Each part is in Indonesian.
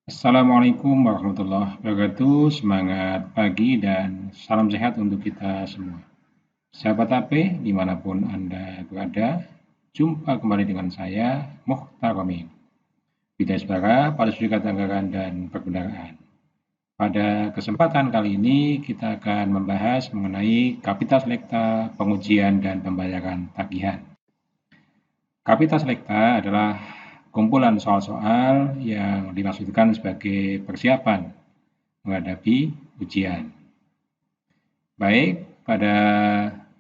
Assalamualaikum warahmatullahi wabarakatuh. Semangat pagi dan salam sehat untuk kita semua. Sahabat HP, dimanapun Anda berada, jumpa kembali dengan saya, Mukhtar Amin, Bidai Suara pada Studi Ketanggaran dan Perbendaharaan. Pada kesempatan kali ini, kita akan membahas mengenai Kapita Selekta, pengujian, dan pembayaran tagihan. Kapita Selekta adalah kumpulan soal-soal yang dimaksudkan sebagai persiapan menghadapi ujian. Baik, pada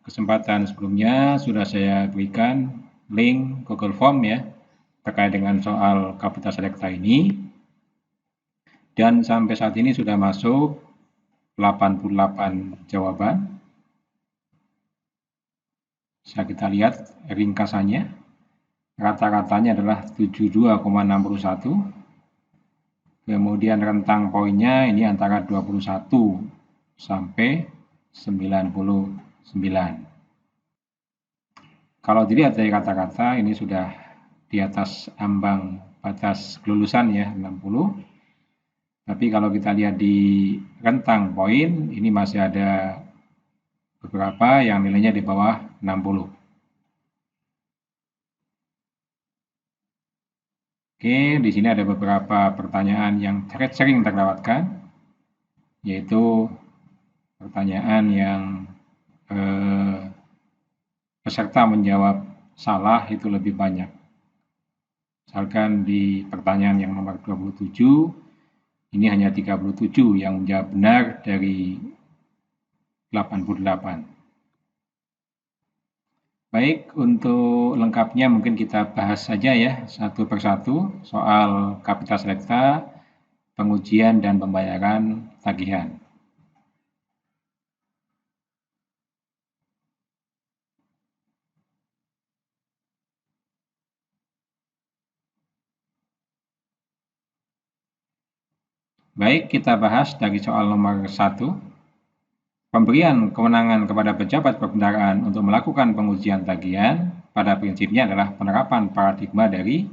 kesempatan sebelumnya sudah saya berikan link Google Form ya terkait dengan soal Kapita Selekta ini, dan sampai saat ini sudah masuk 88 jawaban. Bisa kita lihat ringkasannya. Rata-ratanya adalah 72,61. Kemudian rentang poinnya ini antara 21 sampai 99. Kalau dilihat dari kata-kata ini sudah di atas ambang batas kelulusan ya, 60. Tapi kalau kita lihat di rentang poin, ini masih ada beberapa yang nilainya di bawah 60. Oke, di sini ada beberapa pertanyaan yang sering terlewatkan, yaitu pertanyaan yang peserta menjawab salah itu lebih banyak. Misalkan di pertanyaan yang nomor 27, ini hanya 37 yang menjawab benar dari 88. Baik, untuk lengkapnya mungkin kita bahas saja ya satu persatu soal Kapita Selekta, pengujian dan pembayaran tagihan. Baik, kita bahas dari soal nomor 1. Pemberian kewenangan kepada pejabat perbendaharaan untuk melakukan pengujian tagihan pada prinsipnya adalah penerapan paradigma dari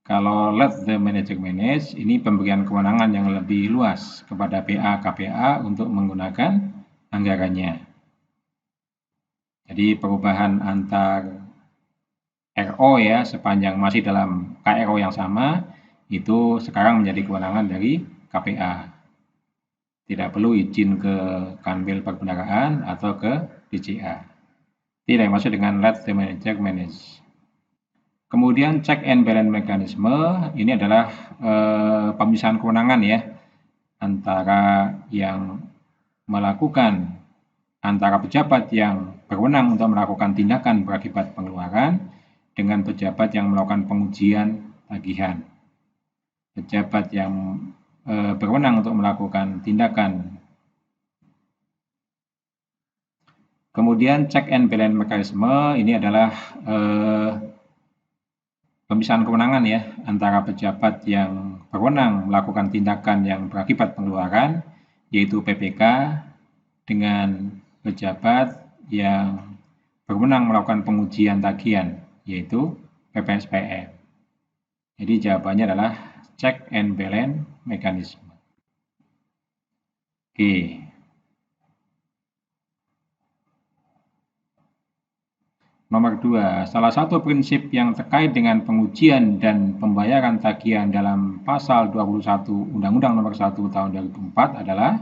kalau let the manager manage, ini pemberian kewenangan yang lebih luas kepada PA KPA untuk menggunakan anggarannya. Jadi perubahan antar RO ya sepanjang masih dalam KRO yang sama itu sekarang menjadi kewenangan dari KPA. Tidak perlu izin ke Kanwil Perbendaharaan atau ke DCA. Tidak maksud dengan let the manager manage. Kemudian check and balance mekanisme ini adalah pemisahan kewenangan ya antara yang melakukan antara pejabat yang berwenang untuk melakukan tindakan berakibat pengeluaran dengan pejabat yang melakukan pengujian tagihan. Pejabat yang berwenang untuk melakukan tindakan. Kemudian check and balance mekanisme ini adalah pemisahan kewenangan ya antara pejabat yang berwenang melakukan tindakan yang berakibat pengeluaran yaitu PPK dengan pejabat yang berwenang melakukan pengujian tagihan yaitu PPSPM. Jadi jawabannya adalah check and balance mekanisme. Oke. Nomor 2, salah satu prinsip yang terkait dengan pengujian dan pembayaran tagihan dalam pasal 21 Undang-Undang Nomor 1 Tahun 2004 adalah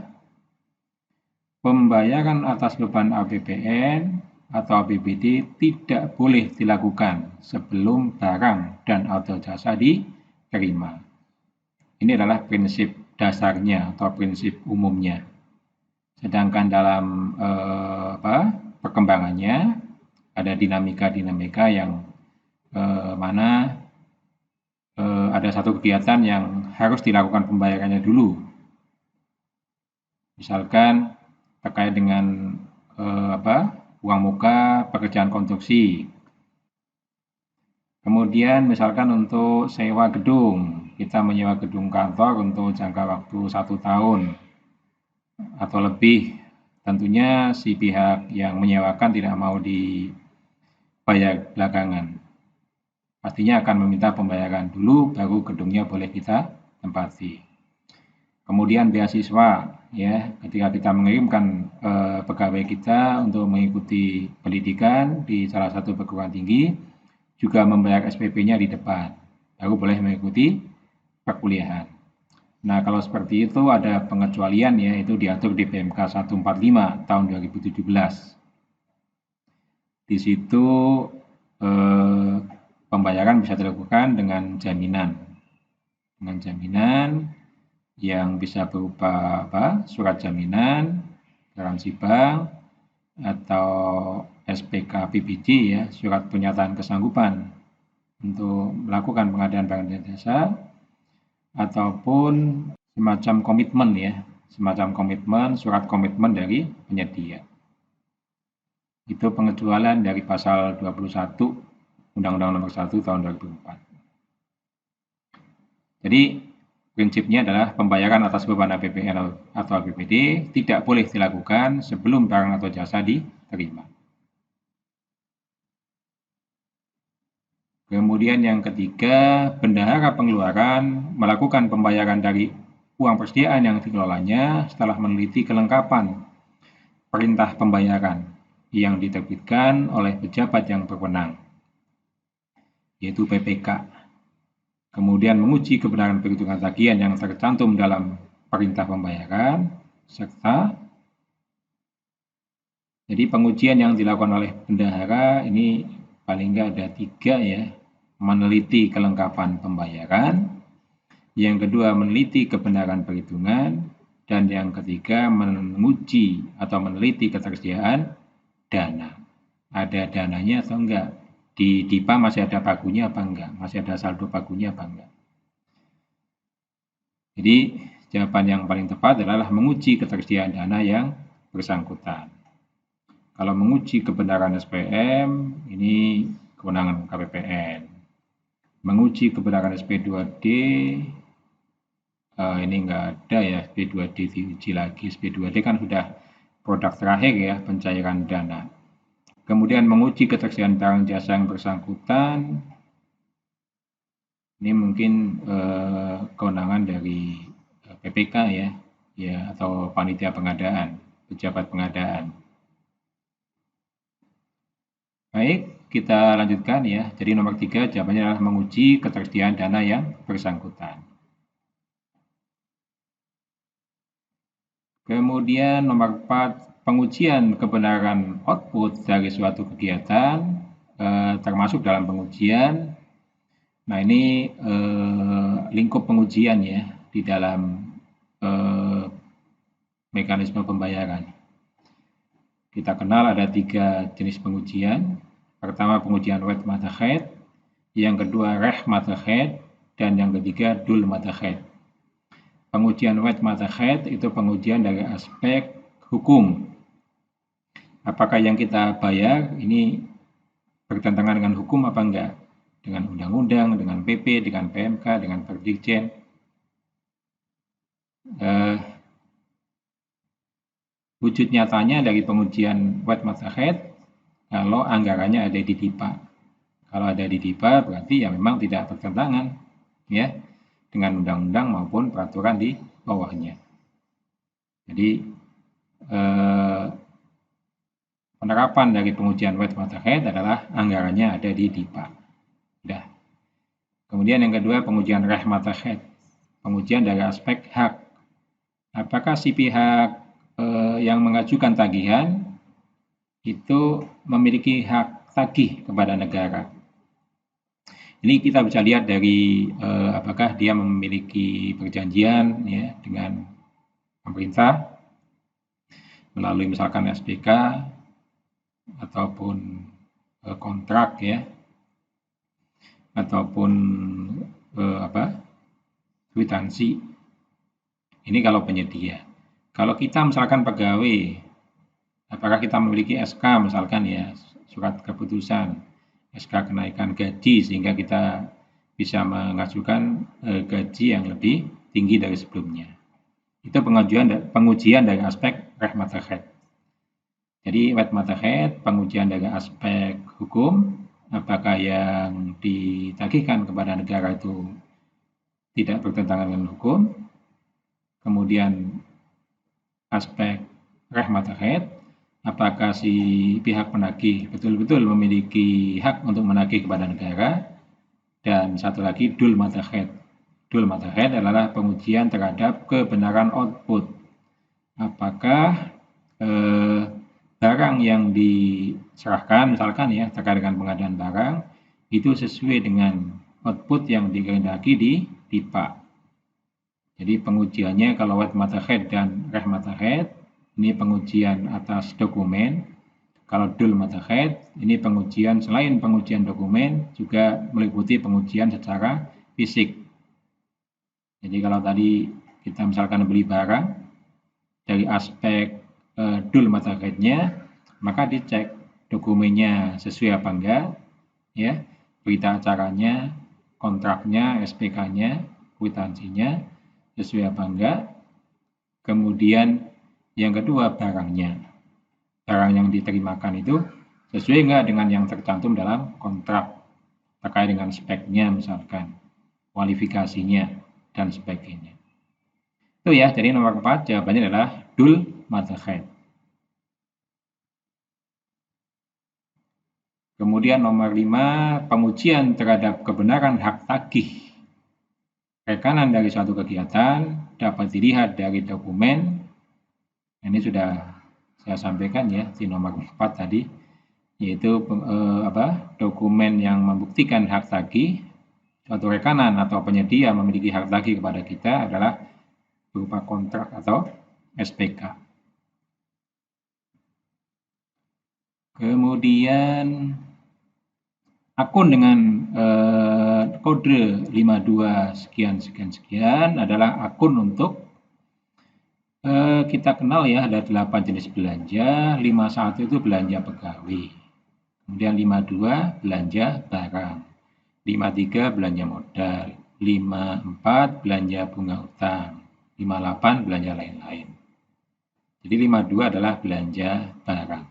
pembayaran atas beban APBN atau APBD tidak boleh dilakukan sebelum barang dan atau jasa diterima. Ini adalah prinsip dasarnya atau prinsip umumnya. Sedangkan dalam perkembangannya ada dinamika-dinamika yang mana ada satu kegiatan yang harus dilakukan pembayarannya dulu. Misalkan terkait dengan uang muka pekerjaan konstruksi. Kemudian misalkan untuk sewa gedung, kita menyewa gedung kantor untuk jangka waktu 1 tahun atau lebih. Tentunya si pihak yang menyewakan tidak mau dibayar belakangan. Pastinya akan meminta pembayaran dulu, baru gedungnya boleh kita tempati. Kemudian beasiswa, ya, ketika kita mengirimkan pegawai kita untuk mengikuti pendidikan di salah satu perguruan tinggi, juga membayar SPP-nya di depan, baru boleh mengikuti perkuliahan. Nah, kalau seperti itu ada pengecualian, ya, itu diatur di PMK 145 tahun 2017. Di situ pembayaran bisa dilakukan dengan jaminan yang bisa berupa surat jaminan, garansi bank, atau SPK PBJ, ya, surat pernyataan kesanggupan untuk melakukan pengadaan barang dan jasa, ataupun semacam komitmen, surat komitmen dari penyedia. Itu pengecualian dari pasal 21 Undang-Undang Nomor 1 Tahun 2004. Jadi prinsipnya adalah pembayaran atas beban APBN atau APBD tidak boleh dilakukan sebelum barang atau jasa diterima. Kemudian yang ketiga, bendahara pengeluaran melakukan pembayaran dari uang persediaan yang dikelolanya setelah meneliti kelengkapan perintah pembayaran yang diterbitkan oleh pejabat yang berwenang, yaitu PPK. Kemudian menguji kebenaran perhitungan tagihan yang tercantum dalam perintah pembayaran, serta jadi pengujian yang dilakukan oleh bendahara ini paling nggak ada 3, ya. Meneliti kelengkapan pembayaran, yang kedua meneliti kebenaran perhitungan, dan yang ketiga menguji atau meneliti ketersediaan dana. Ada dananya atau enggak? Di DIPA masih ada pagunya apa enggak? Masih ada saldo pagunya apa enggak? Jadi jawaban yang paling tepat adalah menguji ketersediaan dana yang bersangkutan. Kalau menguji kebenaran SPM, ini kewenangan KPPN. Menguji kebenaran SP2D, ini enggak ada, ya, SP2D diuji lagi. SP2D kan sudah produk terakhir, ya, pencairan dana. Kemudian menguji ketersediaan barang jasa yang bersangkutan, ini mungkin kewenangan dari PPK, ya, atau panitia pengadaan, pejabat pengadaan. Baik, kita lanjutkan, ya. Jadi nomor 3 jawabannya adalah menguji ketersediaan dana yang bersangkutan. Kemudian nomor 4, pengujian kebenaran output dari suatu kegiatan termasuk dalam pengujian. Nah, ini lingkup pengujian, ya, di dalam mekanisme pembayaran. Kita kenal ada 3 jenis pengujian. Pertama pengujian wet matachet, yang kedua reh matachet, dan yang ketiga dul matachet. Pengujian wet matachet itu pengujian dari aspek hukum. Apakah yang kita bayar ini bertentangan dengan hukum apa enggak? Dengan undang-undang, dengan PP, dengan PMK, dengan Perdirjen. Wujud nyatanya dari pengujian wet matachet kalau anggarannya ada di DIPA. Kalau ada di DIPA berarti ya memang tidak bertentangan, ya, dengan undang-undang maupun peraturan di bawahnya. Jadi penerapan dari pengujian wet matachet adalah anggarannya ada di DIPA. Sudah. Kemudian yang kedua pengujian reh matachet, pengujian dari aspek hak. Apakah si pihak yang mengajukan tagihan itu memiliki hak tagih kepada negara? Ini kita bisa lihat dari apakah dia memiliki perjanjian, ya, dengan pemerintah melalui misalkan SPK ataupun kontrak, ya, ataupun kwitansi. Ini kalau penyedia. Kalau kita misalkan pegawai, apakah kita memiliki SK misalkan, ya, surat keputusan SK kenaikan gaji sehingga kita bisa mengajukan gaji yang lebih tinggi dari sebelumnya. Itu pengujian dari aspek reh matachet. Jadi wet matachet pengujian dari aspek hukum, apakah yang ditagihkan kepada negara itu tidak bertentangan dengan hukum. Kemudian aspek rahmatahid, apakah si pihak penagih betul-betul memiliki hak untuk menagih kepada negara. Dan satu lagi dul matahid. Dul matahid adalah pengujian terhadap kebenaran output. Apakah barang yang diserahkan misalkan ya terkait dengan pengadaan barang itu sesuai dengan output yang dikehendaki di pipa. Jadi pengujiannya kalau wet matahid dan reh matahid ini pengujian atas dokumen. Kalau dul matahid ini pengujian selain pengujian dokumen juga meliputi pengujian secara fisik. Jadi kalau tadi kita misalkan beli barang dari aspek dul matahidnya, maka dicek dokumennya sesuai apa enggak, ya, berita acaranya, kontraknya, SPK-nya, kwitansinya sesuai apa enggak. Kemudian yang kedua barangnya, barang yang diterimakan itu sesuai enggak dengan yang tercantum dalam kontrak terkait dengan speknya misalkan, kualifikasinya dan sebagainya. Itu ya, jadi nomor 4 jawabannya adalah dul matahid. Kemudian nomor 5, pengujian terhadap kebenaran hak tagih rekanan dari suatu kegiatan dapat dilihat dari dokumen. Ini sudah saya sampaikan ya di nomor 4 tadi, yaitu dokumen yang membuktikan hak tagih suatu rekanan atau penyedia memiliki hak tagih kepada kita adalah berupa kontrak atau SPK. Kemudian akun dengan kode 52 sekian sekian sekian adalah akun untuk kita kenal ya, ada 8 jenis belanja. 51 itu belanja pegawai, kemudian 52 belanja barang, 53 belanja modal, 54 belanja bunga utang, 58 belanja lain-lain. Jadi 52 adalah belanja barang.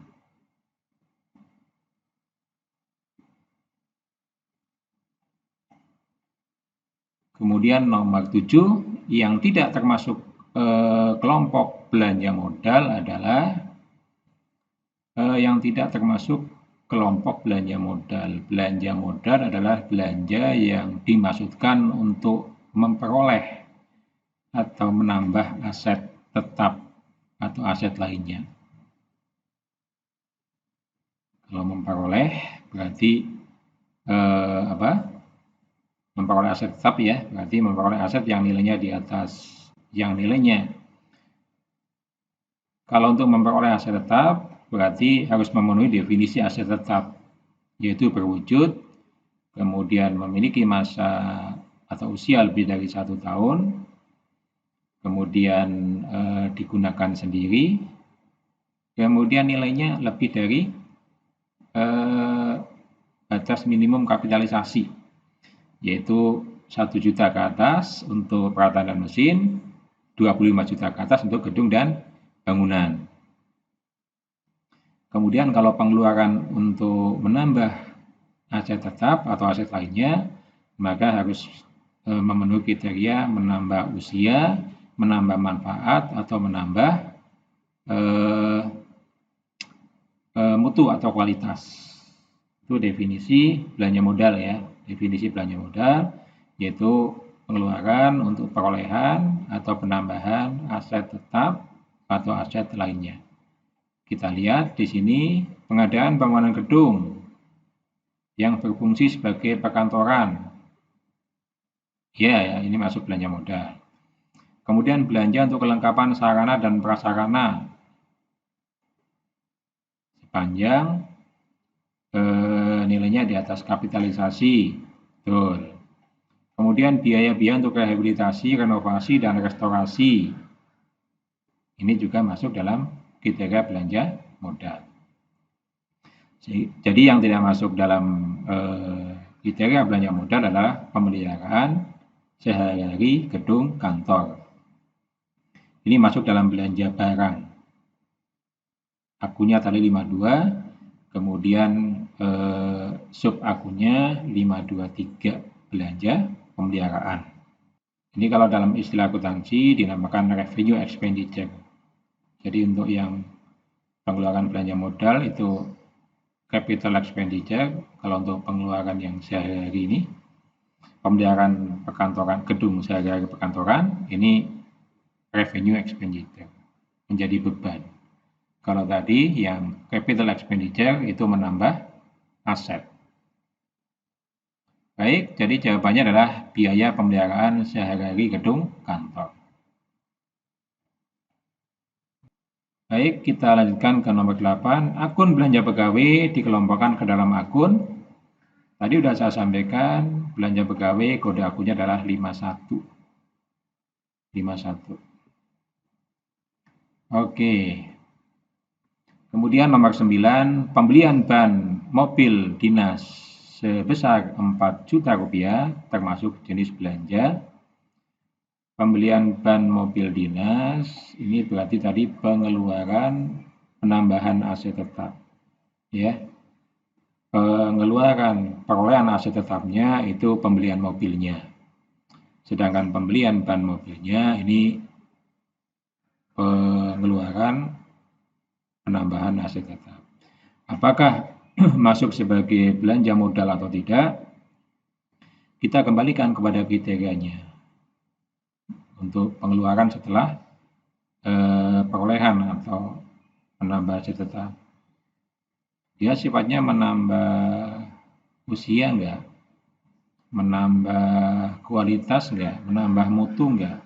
Kemudian nomor 7 yang tidak termasuk kelompok belanja modal adalah yang tidak termasuk kelompok belanja modal. Belanja modal adalah belanja yang dimaksudkan untuk memperoleh atau menambah aset tetap atau aset lainnya. Kalau memperoleh berarti memperoleh aset tetap ya, berarti memperoleh aset yang nilainya di atas yang nilainya. Kalau untuk memperoleh aset tetap berarti harus memenuhi definisi aset tetap, yaitu berwujud, kemudian memiliki masa atau usia lebih dari 1 tahun, kemudian digunakan sendiri, kemudian nilainya lebih dari batas minimum kapitalisasi, yaitu 1 juta ke atas untuk peralatan dan mesin, 25 juta ke atas untuk gedung dan bangunan. Kemudian kalau pengeluaran untuk menambah aset tetap atau aset lainnya, maka harus memenuhi kriteria menambah usia, menambah manfaat, atau menambah mutu atau kualitas. Itu definisi belanja modal ya. Definisi belanja modal yaitu pengeluaran untuk perolehan atau penambahan aset tetap atau aset lainnya. Kita lihat di sini pengadaan bangunan gedung yang berfungsi sebagai perkantoran. Ya, ini masuk belanja modal. Kemudian belanja untuk kelengkapan sarana dan prasarana sepanjang nilainya di atas kapitalisasi. Betul. Kemudian biaya-biaya untuk rehabilitasi, renovasi, dan restorasi. Ini juga masuk dalam kriteria belanja modal. Jadi yang tidak masuk dalam kriteria belanja modal adalah pemeliharaan sehari-hari gedung kantor. Ini masuk dalam belanja barang. Akunnya tadi 52, kemudian sub akunnya 523 belanja pemeliharaan. Ini kalau dalam istilah akuntansi dinamakan revenue expenditure. Jadi untuk yang pengeluaran belanja modal itu capital expenditure. Kalau untuk pengeluaran yang sehari-hari ini, pemeliharaan perkantoran, gedung sehari-hari perkantoran, ini revenue expenditure, menjadi beban. Kalau tadi yang capital expenditure itu menambah aset. Baik, jadi jawabannya adalah biaya pemeliharaan sehari-hari gedung kantor. Baik, kita lanjutkan ke nomor 8. Akun belanja pegawai dikelompokkan ke dalam akun. Tadi sudah saya sampaikan, belanja pegawai kode akunnya adalah 51. 51. Oke. Kemudian nomor 9, pembelian ban mobil dinas sebesar 4 juta rupiah termasuk jenis belanja. Pembelian ban mobil dinas ini berarti tadi pengeluaran penambahan aset tetap. Ya. Pengeluaran perolehan aset tetapnya itu pembelian mobilnya. Sedangkan pembelian ban mobilnya ini pengeluaran penambahan aset tetap. Apakah masuk sebagai belanja modal atau tidak? Kita kembalikan kepada kriterianya untuk pengeluaran setelah perolehan atau menambah aset tetap. Dia sifatnya menambah usia enggak? Menambah kualitas enggak? Menambah mutu enggak?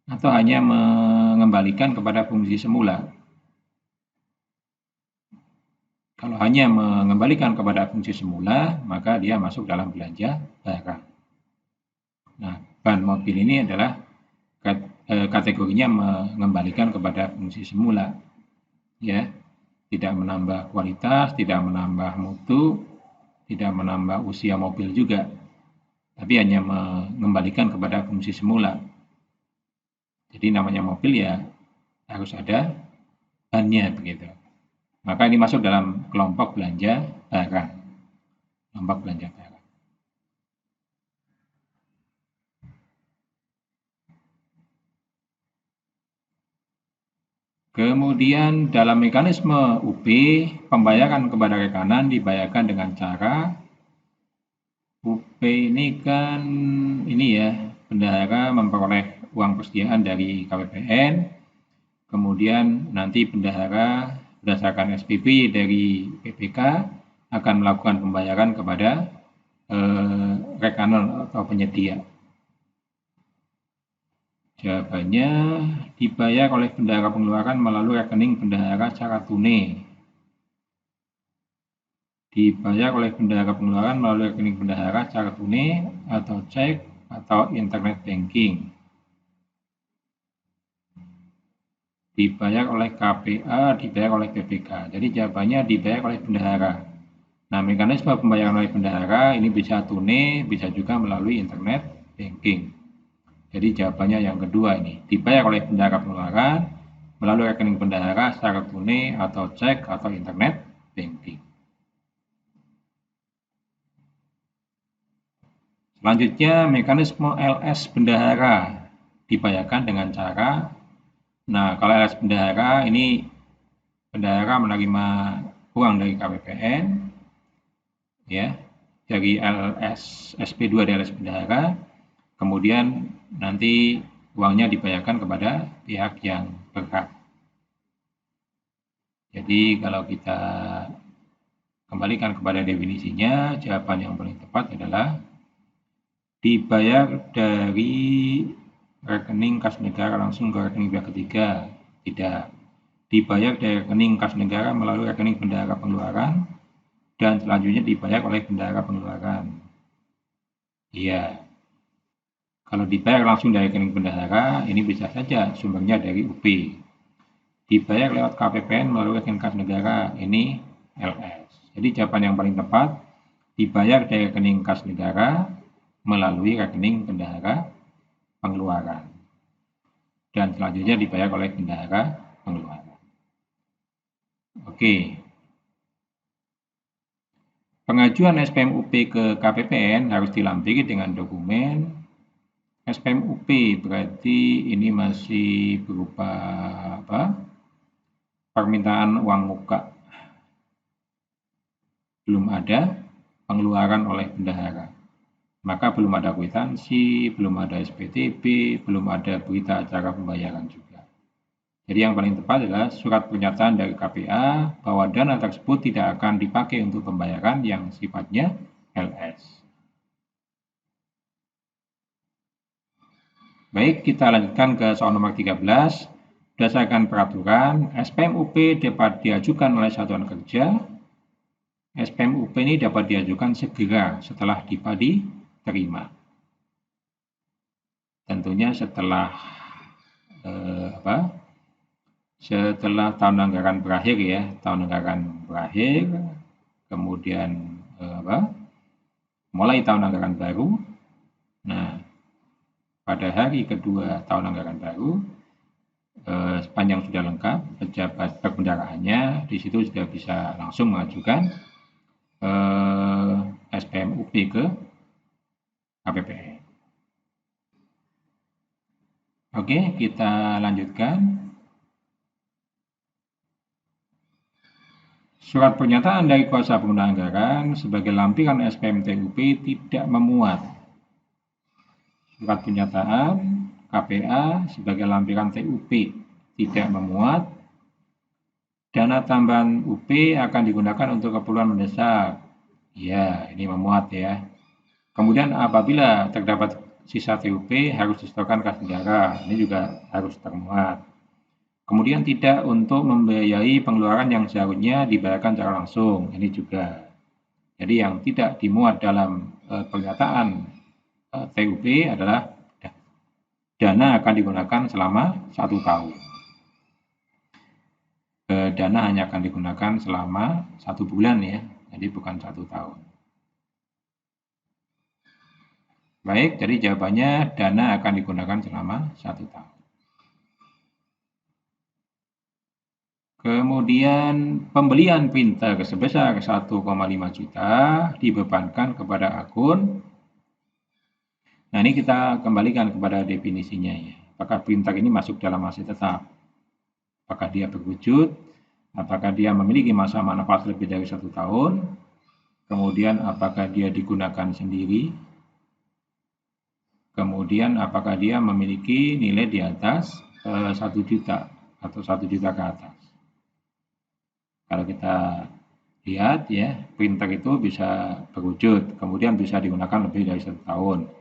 Atau hanya mengembalikan kepada fungsi semula? Kalau hanya mengembalikan kepada fungsi semula, maka dia masuk dalam belanja barang. Nah, ban mobil ini adalah kategorinya mengembalikan kepada fungsi semula, ya, tidak menambah kualitas, tidak menambah mutu, tidak menambah usia mobil juga, tapi hanya mengembalikan kepada fungsi semula. Jadi namanya mobil ya harus ada bannya begitu. Maka ini masuk dalam kelompok belanja barang. Kelompok belanja barang. Kemudian dalam mekanisme UP, pembayaran kepada rekanan dibayarkan dengan cara UP ini kan ini ya, bendahara memperoleh uang persediaan dari KPPN, kemudian nanti bendahara berdasarkan SPP dari PPK akan melakukan pembayaran kepada rekanan atau penyedia. Jawabannya dibayar oleh bendahara pengeluaran melalui rekening bendahara secara tunai. Dibayar oleh bendahara pengeluaran melalui rekening bendahara secara tunai atau cek atau internet banking. Dibayar oleh KPA, dibayar oleh PPK. Jadi jawabannya dibayar oleh bendahara. Nah, mekanisme pembayaran oleh bendahara ini bisa tunai, bisa juga melalui internet banking. Jadi jawabannya yang kedua ini, dibayar oleh bendahara pengeluaran melalui rekening bendahara secara tunai atau cek atau internet banking. Selanjutnya, mekanisme LS bendahara dibayarkan dengan cara, nah kalau LS bendahara ini bendahara menerima uang dari KPPN, ya, dari LS SP2 dari LS bendahara, kemudian nanti uangnya dibayarkan kepada pihak yang berhak. Jadi kalau kita kembalikan kepada definisinya, jawaban yang paling tepat adalah dibayar dari rekening kas negara langsung ke rekening pihak ketiga. Tidak. Dibayar dari rekening kas negara melalui rekening bendahara pengeluaran dan selanjutnya dibayar oleh bendahara pengeluaran. Iya. Kalau dibayar langsung dari rekening bendahara, ini bisa saja sumbernya dari UP. Dibayar lewat KPPN melalui rekening kas negara, ini LS. Jadi jawaban yang paling tepat, dibayar dari rekening kas negara melalui rekening bendahara pengeluaran. Dan selanjutnya dibayar oleh bendahara pengeluaran. Oke. Pengajuan SPM UP ke KPPN harus dilampiri dengan dokumen SPMUP berarti ini masih berupa apa? Permintaan uang muka. Belum ada pengeluaran oleh bendahara. Maka belum ada kwitansi, belum ada SPTB, belum ada berita acara pembayaran juga. Jadi yang paling tepat adalah surat pernyataan dari KPA bahwa dana tersebut tidak akan dipakai untuk pembayaran yang sifatnya LS. Baik, kita lanjutkan ke soal nomor 13. Berdasarkan peraturan, SPMUP dapat diajukan oleh satuan kerja. SPMUP ini dapat diajukan segera setelah DIPA terima. Tentunya setelah setelah tahun anggaran berakhir ya, tahun anggaran berakhir, kemudian mulai tahun anggaran baru. Nah, pada hari kedua tahun anggaran baru, sepanjang sudah lengkap pejabat perbendaharaannya, di situ sudah bisa langsung mengajukan SPMUP ke KPPN. Oke, kita lanjutkan. Surat pernyataan dari kuasa pengguna anggaran sebagai lampiran SPMTUP tidak memuat. Surat pernyataan KPA sebagai lampiran TUP tidak memuat. Dana tambahan UP akan digunakan untuk keperluan mendesak. Ya, ini memuat ya. Kemudian apabila terdapat sisa TUP harus disetorkan kas negara. Ini juga harus termuat. Kemudian tidak untuk membiayai pengeluaran yang seharusnya dibayarkan secara langsung. Ini juga. Jadi yang tidak dimuat dalam pernyataan TUP adalah dana akan digunakan selama 1 tahun. Dana hanya akan digunakan selama 1 bulan ya, jadi bukan 1 tahun. Baik, jadi jawabannya dana akan digunakan selama 1 tahun. Kemudian pembelian printer sebesar 1,5 juta dibebankan kepada akun. Nah, ini kita kembalikan kepada definisinya ya. Apakah printer ini masuk dalam aset tetap? Apakah dia berwujud? Apakah dia memiliki masa manfaat lebih dari 1 tahun? Kemudian apakah dia digunakan sendiri? Kemudian apakah dia memiliki nilai di atas 1 juta atau 1 juta ke atas? Kalau kita lihat ya, printer itu bisa berwujud, kemudian bisa digunakan lebih dari 1 tahun.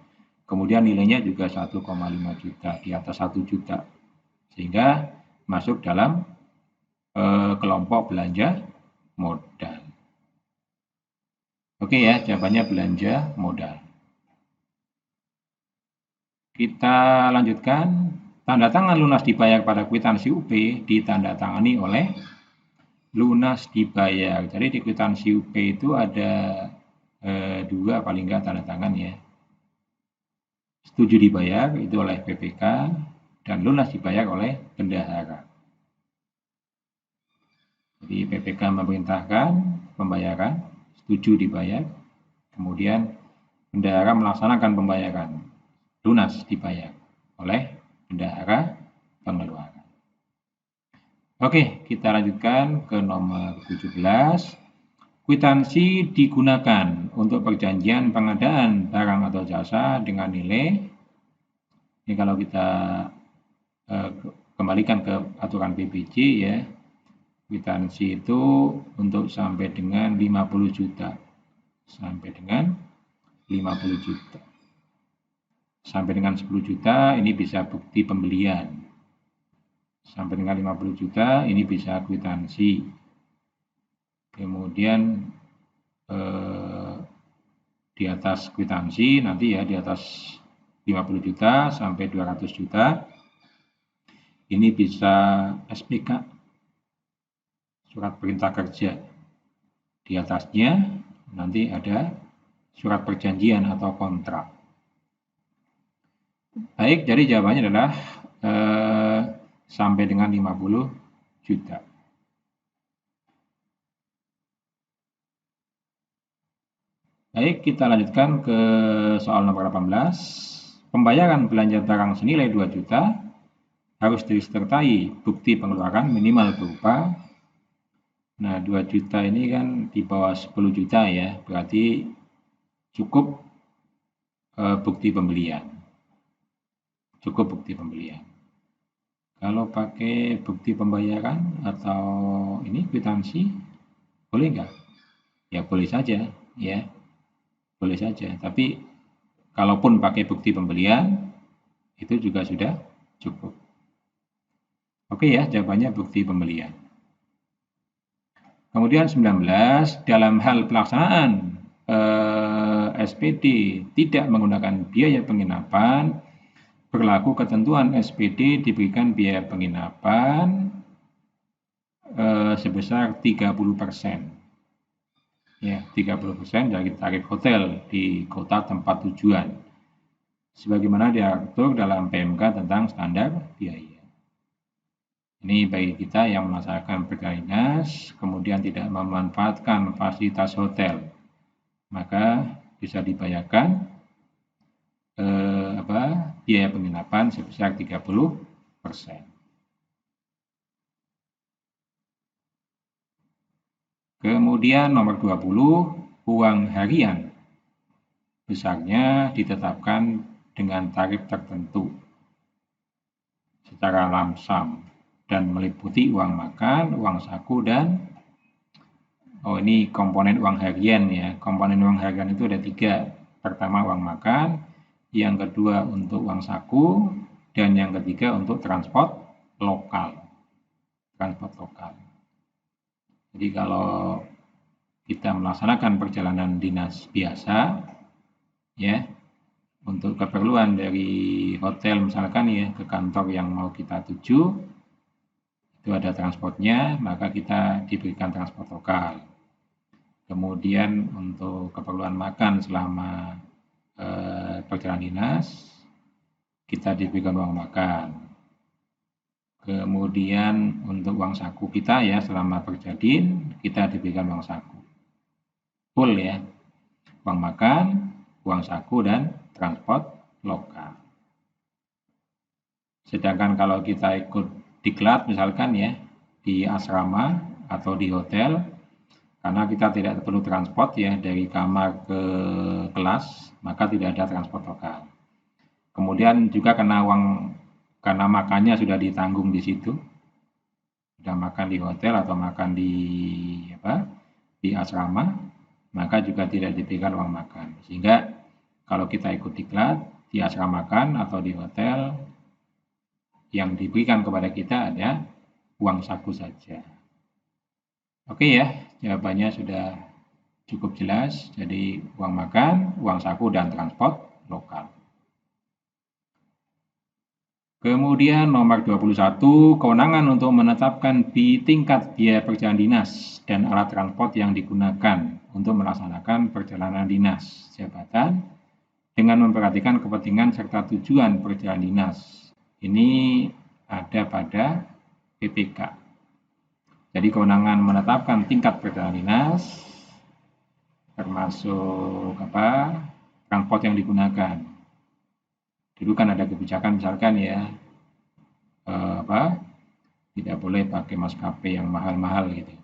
Kemudian nilainya juga 1,5 juta, di atas 1 juta. Sehingga masuk dalam kelompok belanja modal. Oke ya, jawabannya belanja modal. Kita lanjutkan. Tanda tangan lunas dibayar pada kwitansi UP ditandatangani oleh lunas dibayar. Jadi di kwitansi UP itu ada 2 paling enggak tanda tangan ya. Setuju dibayar itu oleh PPK dan lunas dibayar oleh bendahara. Jadi PPK memerintahkan pembayaran, setuju dibayar, kemudian bendahara melaksanakan pembayaran, lunas dibayar oleh bendahara pengeluaran. Oke, kita lanjutkan ke nomor 17. Kwitansi digunakan untuk perjanjian pengadaan barang atau jasa dengan nilai. Ini kalau kita kembalikan ke aturan PBJ ya, kwitansi itu untuk sampai dengan 50 juta. Sampai dengan 50 juta. Sampai dengan 10 juta ini bisa bukti pembelian. Sampai dengan 50 juta ini bisa kwitansi. Kemudian di atas kwitansi nanti ya, di atas 50 juta sampai 200 juta ini bisa SPK, surat perintah kerja. Di atasnya nanti ada surat perjanjian atau kontrak. Baik, jadi jawabannya adalah sampai dengan 50 juta. Baik, kita lanjutkan ke soal nomor 18. Pembayaran belanja barang senilai 2 juta harus disertai bukti pengeluaran minimal berupa, nah 2 juta ini kan di bawah 10 juta ya, berarti cukup bukti pembelian. Cukup bukti pembelian. Kalau pakai bukti pembayaran atau ini kwitansi, boleh nggak? Ya boleh saja, ya boleh saja. Tapi kalaupun pakai bukti pembelian, itu juga sudah cukup. Oke ya, jawabannya bukti pembelian. Kemudian 19, dalam hal pelaksanaan SPD tidak menggunakan biaya penginapan, berlaku ketentuan SPD diberikan biaya penginapan sebesar 30%. Ya, 30% dari tarif hotel di kota tempat tujuan, sebagaimana diatur dalam PMK tentang standar biaya. Ini bagi kita yang melaksanakan perjalanan dinas, kemudian tidak memanfaatkan fasilitas hotel, maka bisa dibayarkan biaya penginapan sebesar 30%. Kemudian nomor 20, uang harian besarnya ditetapkan dengan tarif tertentu secara lamsam dan meliputi uang makan, uang saku, dan ini komponen uang harian ya. Komponen uang harian itu ada 3. Pertama uang makan, yang kedua untuk uang saku, dan yang ketiga untuk transport lokal. Transport lokal. Jadi kalau kita melaksanakan perjalanan dinas biasa, ya, untuk keperluan dari hotel misalkan ya ke kantor yang mau kita tuju, itu ada transportnya, maka kita diberikan transport lokal. Kemudian untuk keperluan makan selama perjalanan dinas, kita diberikan uang makan. Kemudian untuk uang saku kita ya selama perjalanan kita diberikan uang saku. Full ya, uang makan, uang saku, dan transport lokal. Sedangkan kalau kita ikut diklat misalkan ya di asrama atau di hotel, karena kita tidak perlu transport ya dari kamar ke kelas, maka tidak ada transport lokal. Kemudian juga karena makannya sudah ditanggung di situ, sudah makan di hotel atau makan di asrama, maka juga tidak diberikan uang makan. Sehingga kalau kita ikut diklat di asramakan atau di hotel, yang diberikan kepada kita ada uang saku saja. Oke ya, jawabannya sudah cukup jelas. Jadi uang makan, uang saku, dan transport lokal. Kemudian nomor 21, kewenangan untuk menetapkan tingkat biaya perjalanan dinas dan alat transport yang digunakan untuk melaksanakan perjalanan dinas jabatan dengan memperhatikan kepentingan serta tujuan perjalanan dinas. Ini ada pada PPK. Jadi kewenangan menetapkan tingkat perjalanan dinas termasuk transport yang digunakan. Dulu kan ada kebijakan misalkan ya tidak boleh pakai maskapai yang mahal-mahal gitu,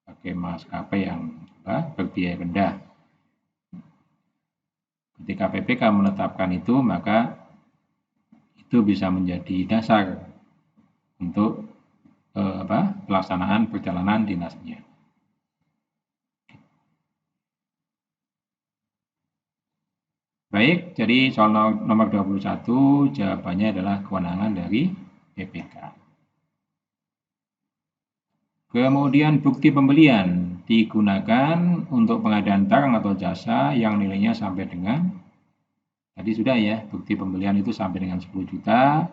pakai maskapai yang berbiaya rendah. Ketika PPK menetapkan itu, maka itu bisa menjadi dasar untuk pelaksanaan perjalanan dinasnya. Baik, jadi soal nomor 21 jawabannya adalah kewenangan dari PPK. Kemudian bukti pembelian digunakan untuk pengadaan barang atau jasa yang nilainya sampai dengan, tadi sudah ya, bukti pembelian itu sampai dengan 10 juta,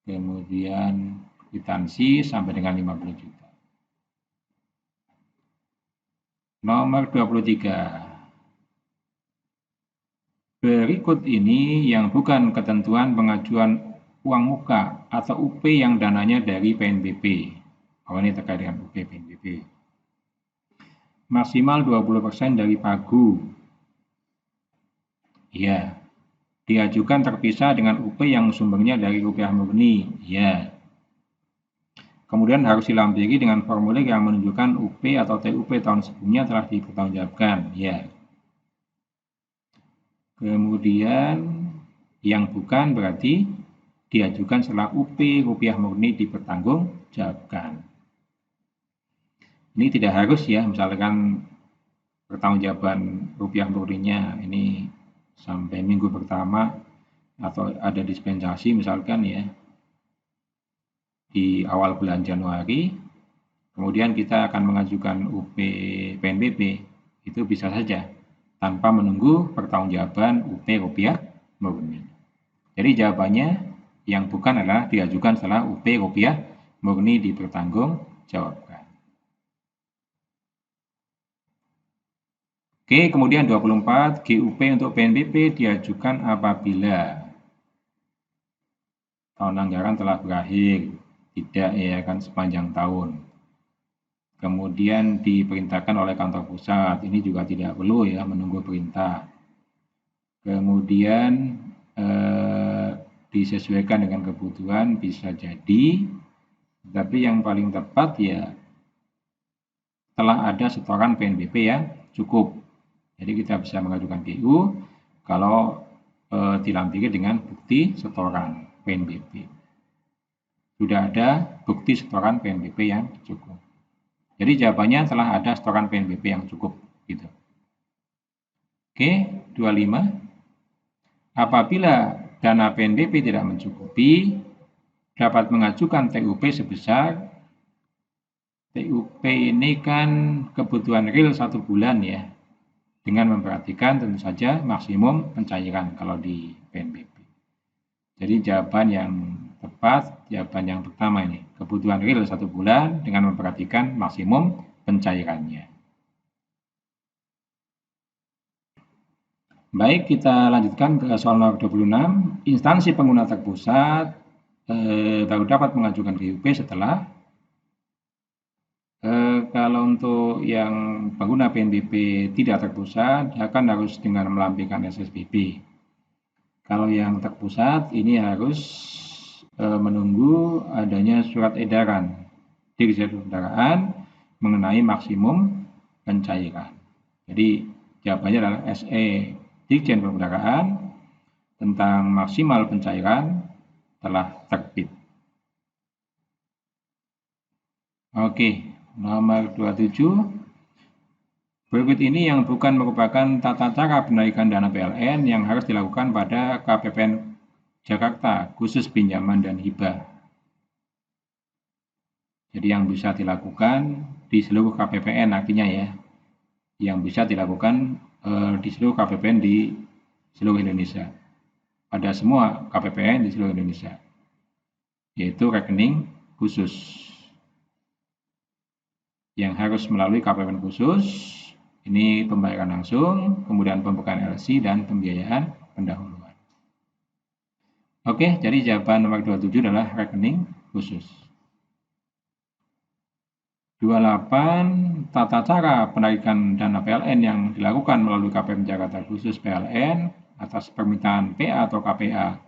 kemudian kwitansi sampai dengan 50 juta. Nomor 23. Berikut ini yang bukan ketentuan pengajuan uang muka atau UP yang dananya dari PNBP. Ini terkait dengan UP PNBP. Maksimal 20% dari pagu. Ya, diajukan terpisah dengan UP yang sumbernya dari rupiah murni. Ya. Kemudian harus dilampiri dengan formulir yang menunjukkan UP atau TUP tahun sebelumnya telah dipertanggungjawabkan. Ya. Kemudian yang bukan berarti diajukan setelah UP rupiah murni dipertanggungjawabkan. Ini tidak harus ya, misalkan pertanggungjawaban rupiah murninya ini sampai minggu pertama atau ada dispensasi misalkan ya di awal bulan Januari, kemudian kita akan mengajukan UP PNBP, itu bisa saja tanpa menunggu pertanggungjawaban UP rupiah murni. Jadi jawabannya yang bukan adalah diajukan setelah UP rupiah murni dipertanggungjawabkan. Oke, kemudian 24, GUP untuk PNBP diajukan apabila tahun anggaran telah berakhir, tidak ya kan sepanjang tahun. Kemudian diperintahkan oleh kantor pusat, ini juga tidak perlu ya menunggu perintah. Kemudian disesuaikan dengan kebutuhan bisa jadi, tapi yang paling tepat ya telah ada setoran PNBP yang cukup. Jadi kita bisa mengajukan GU kalau dilampiri dengan bukti setoran PNBP. Sudah ada bukti setoran PNBP yang cukup. Jadi jawabannya telah ada setoran PNBP yang cukup gitu. Oke, 25. Apabila dana PNBP tidak mencukupi, dapat mengajukan TUP sebesar TUP ini kan kebutuhan real 1 bulan ya, dengan memperhatikan tentu saja maksimum pencairan kalau di PNBP. Jadi jawaban yang tepat, jawaban yang pertama ini, kebutuhan real 1 bulan dengan memperhatikan maksimum pencairannya. Baik, kita lanjutkan ke soal nomor 26. Instansi pengguna terpusat baru dapat mengajukan GUP setelah kalau untuk yang pengguna PNBP tidak terpusat akan harus dengan melampirkan SSBP. Kalau yang terpusat ini harus menunggu adanya surat edaran Dirjen Perbendaharaan mengenai maksimum pencairan. Jadi jawabannya adalah SE Dirjen Perbendaharaan tentang maksimal pencairan telah terbit. Oke, nomor 27. Berikut ini yang bukan merupakan tata cara penarikan dana PLN yang harus dilakukan pada KPPN Jakarta, khusus pinjaman dan hibah. Jadi yang bisa dilakukan di seluruh KPPN artinya ya, yang bisa dilakukan di seluruh KPPN di seluruh Indonesia. Pada semua KPPN di seluruh Indonesia, yaitu rekening khusus. Yang harus melalui KPPN khusus, ini pembayaran langsung, kemudian pembukaan LC, dan pembiayaan pendahuluan. Oke, jadi jawaban nomor 27 adalah rekening khusus. 28. Tata cara penarikan dana PLN yang dilakukan melalui KPM Jakarta Khusus PLN atas permintaan PA atau KPA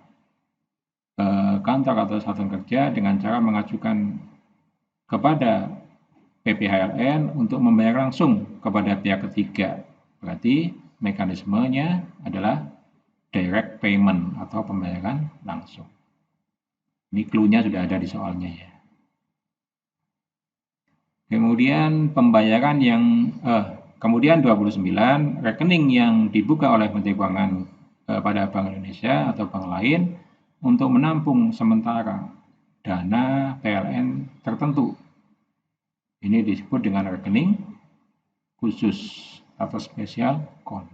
ke kantor atau satuan kerja dengan cara mengajukan kepada PPHLN untuk membayar langsung kepada pihak ketiga. Berarti mekanismenya adalah direct payment atau pembayaran langsung. Ini clue-nya sudah ada di soalnya ya. Kemudian pembayaran yang kemudian 29, rekening yang dibuka oleh Menteri Keuangan pada Bank Indonesia atau bank lain untuk menampung sementara dana PLN tertentu. Ini disebut dengan rekening khusus atau special account.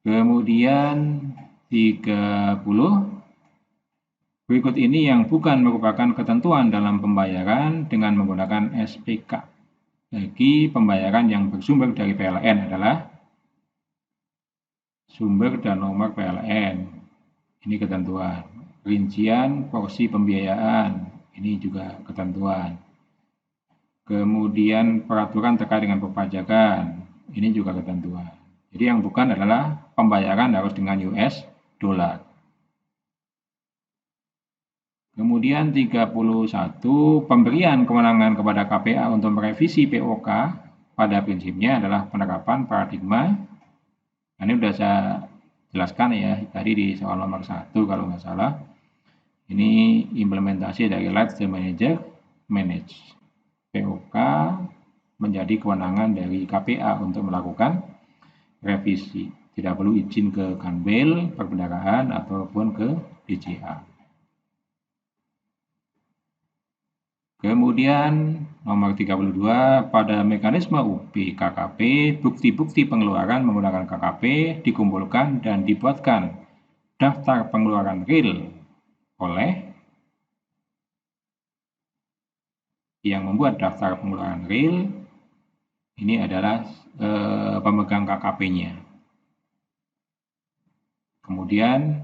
Kemudian 30. Berikut ini yang bukan merupakan ketentuan dalam pembayaran dengan menggunakan SPK. Bagi pembayaran yang bersumber dari PLN adalah sumber dan nomor PLN. Ini ketentuan. Rincian porsi pembiayaan. Ini juga ketentuan. Kemudian peraturan terkait dengan perpajakan. Ini juga ketentuan. Jadi yang bukan adalah pembayaran harus dengan US dollar. Kemudian 31, pemberian kewenangan kepada KPA untuk merevisi POK pada prinsipnya adalah penerapan paradigma. Nah, ini sudah saya jelaskan ya tadi di soal nomor 1 kalau nggak salah. Ini implementasi dari Let the Manager Manage. POK menjadi kewenangan dari KPA untuk melakukan revisi. Tidak perlu izin ke Kanwil, perbendaharaan, ataupun ke DJA. Kemudian nomor 32, pada mekanisme UB KKP, bukti-bukti pengeluaran menggunakan KKP dikumpulkan dan dibuatkan daftar pengeluaran real oleh yang membuat daftar pengeluaran real ini adalah pemegang KKP-nya. Kemudian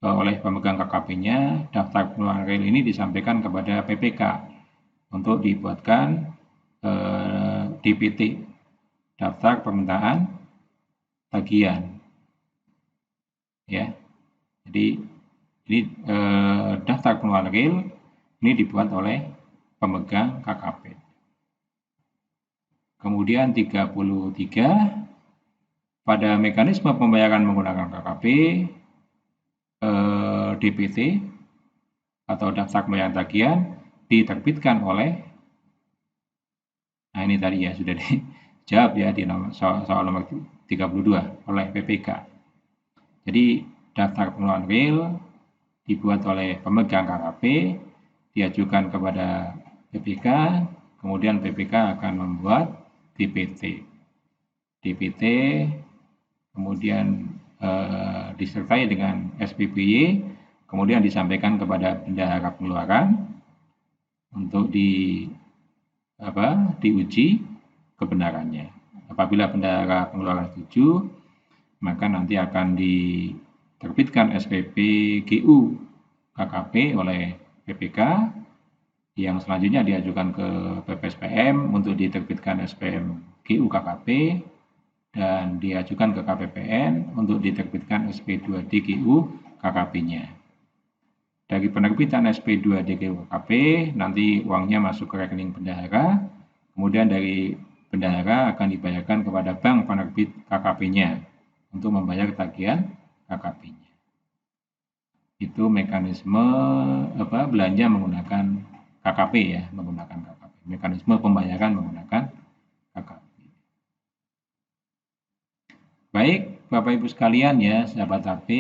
oleh pemegang KKP-nya, daftar pengeluaran real ini disampaikan kepada PPK untuk dibuatkan DPT, daftar permintaan tagihan. Ya, jadi ini daftar pengeluaran real ini dibuat oleh pemegang KKP. Kemudian 33, pada mekanisme pembayaran menggunakan KKP, DPT atau daftar pembayaran tagihan diterbitkan oleh, nah ini tadi ya sudah dijawab ya di soal nomor 32 oleh PPK. Jadi daftar pengeluaran real dibuat oleh pemegang KKP, diajukan kepada PPK, kemudian PPK akan membuat DPT. DPT kemudian disertai dengan SPPY, kemudian disampaikan kepada bendahara pengeluaran untuk diuji kebenarannya. Apabila bendahara pengeluaran setuju, maka nanti akan diterbitkan SPP GU KKP oleh PPK, yang selanjutnya diajukan ke PPSPM untuk diterbitkan SPM GU KKP, dan diajukan ke KPPN untuk diterbitkan SP2DGU KKP-nya. Dari penerbitan SP2DGU KKP, nanti uangnya masuk ke rekening bendahara, kemudian dari bendahara akan dibayarkan kepada bank penerbit KKP-nya untuk membayar tagihan KKP-nya. Itu mekanisme belanja menggunakan KKP ya, menggunakan KKP. Mekanisme pembayaran menggunakan KKP. Baik, Bapak Ibu sekalian ya, sahabat HP,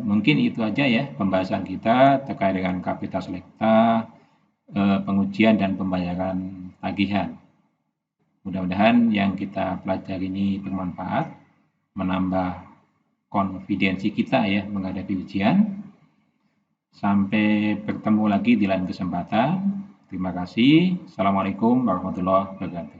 mungkin itu aja ya pembahasan kita terkait dengan Kapita Selecta, pengujian dan pembayaran tagihan. Mudah-mudahan yang kita pelajari ini bermanfaat, menambah konfidensi kita ya menghadapi ujian. Sampai bertemu lagi di lain kesempatan. Terima kasih. Assalamualaikum warahmatullahi wabarakatuh.